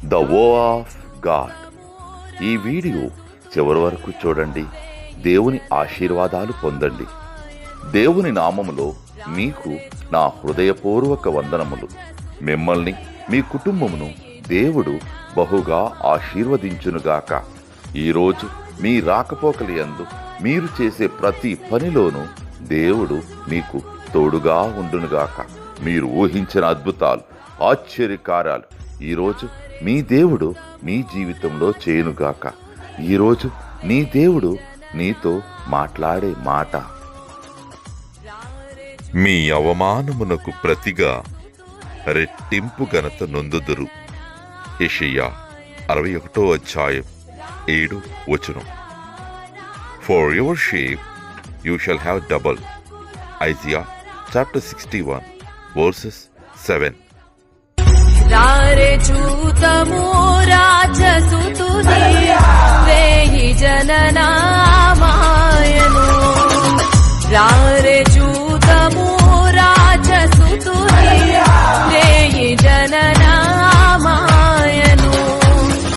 The వో of God. ఈ video చివరి వరకు చూడండి. దేవుని ఆశీర్వాదాలు పొందండి. దేవుని నామములో మీకు నా హృదయపూర్వక వందనములు. మిమ్మల్ని మీ కుటుంబమును దేవుడు బహుగా ఆశీర్వదించునుగాక. ఈరోజు మీ రాకపోకలి యందు మీరు చేసే ప్రతి పనిలోనూ దేవుడు మీకు తోడుగా ఉండునుగాక. మీరు ఊహించిన అద్భుతాలు, ఆశ్చర్యకార్యాలు ఈరోజు మీ దేవుడు మీ జీవితంలో చేయునుగాక. ఈరోజు నీ దేవుడు నీతో మాట్లాడే మాట, మీ అవమానమునకు ప్రతిగా రెట్టింపు ఘనత నొందుదురు. యెషయా 61:7. For your shame you shall have double. Isaiah chapter 61:7. రారే చూతము రాజసుతుని వేయి జననామాయను. రారే